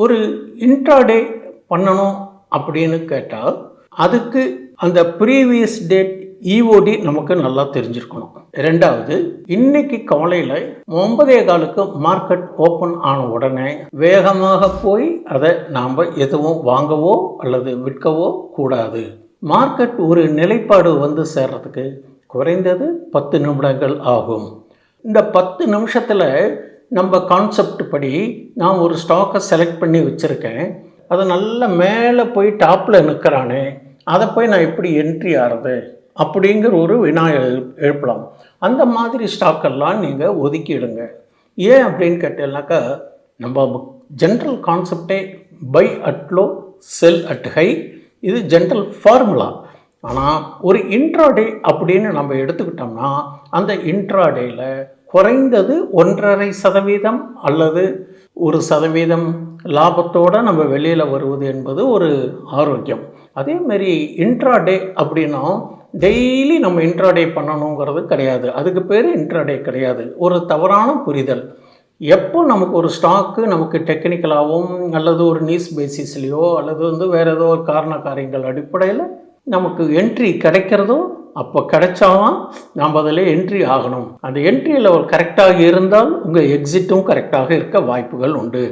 ஒரு இன்ட்ராடே பண்ணணும் அப்படின்னு கேட்டால் அதுக்கு அந்த ப்ரீவியஸ் டேட் இஓடி நமக்கு நல்லா தெரிஞ்சிருக்கணும். ரெண்டாவது, இன்னைக்கு காலையில் 9:15க்கு மார்க்கெட் ஓப்பன் ஆன உடனே வேகமாக போய் அதை நாம் எதுவும் வாங்கவோ அல்லது விற்கவோ கூடாது. மார்க்கெட் ஒரு நிலைப்பாடு வந்து சேர்றதுக்கு குறைந்தது 10 நிமிடங்கள் ஆகும். இந்த 10 நிமிஷத்தில் நம்ம கான்செப்ட் படி நான் ஒரு ஸ்டாக்கை செலக்ட் பண்ணி வச்சுருக்கேன். அது நல்ல மேலே போய் டாப்பில் நிற்கிறானே, அதை போய் நான் எப்படி என்ட்ரி ஆகிறது அப்படிங்கிற ஒரு வினா எழுப்பலாம். அந்த மாதிரி ஸ்டாக்கெல்லாம் நீங்கள் ஒதுக்கிடுங்க. ஏன் அப்படின்னு கேட்டீங்கன்னாக்கா, நம்ம ஜென்ரல் கான்செப்டே by at low sell at high, இது ஜென்ரல் ஃபார்முலா. ஆனால் ஒரு இன்ட்ராடே அப்படின்னு நம்ம எடுத்துக்கிட்டோம்னா அந்த இன்ட்ராடேயில் குறைந்தது 1.5% அல்லது 1% லாபத்தோடு நம்ம வெளியில் வருவது என்பது ஒரு ஆரோக்கியம். அதேமாரி இன்ட்ராடே அப்படின்னா டெய்லி நம்ம இன்ட்ராடே பண்ணணுங்கிறது கிடையாது. அதுக்கு பேர் இன்ட்ராடே கிடையாது. ஒரு தவறான புரிதல். எப்போ நமக்கு ஒரு ஸ்டாக்கு நமக்கு டெக்னிக்கலாகவும் அல்லது ஒரு நியூஸ் பேசிஸ்லேயோ அல்லது வேறு ஏதோ ஒரு காரண காரியங்கள் அடிப்படையில் நமக்கு என்ட்ரி கிடைக்கிறதோ அப்போ கிடைச்சாலும் நாம் அதில் என்ட்ரி ஆகணும். அந்த என்ட்ரி லெவல் கரெக்டாக இருந்தால் உங்கள் எக்ஸிட்டும் கரெக்டாக இருக்க வாய்ப்புகள் உண்டு.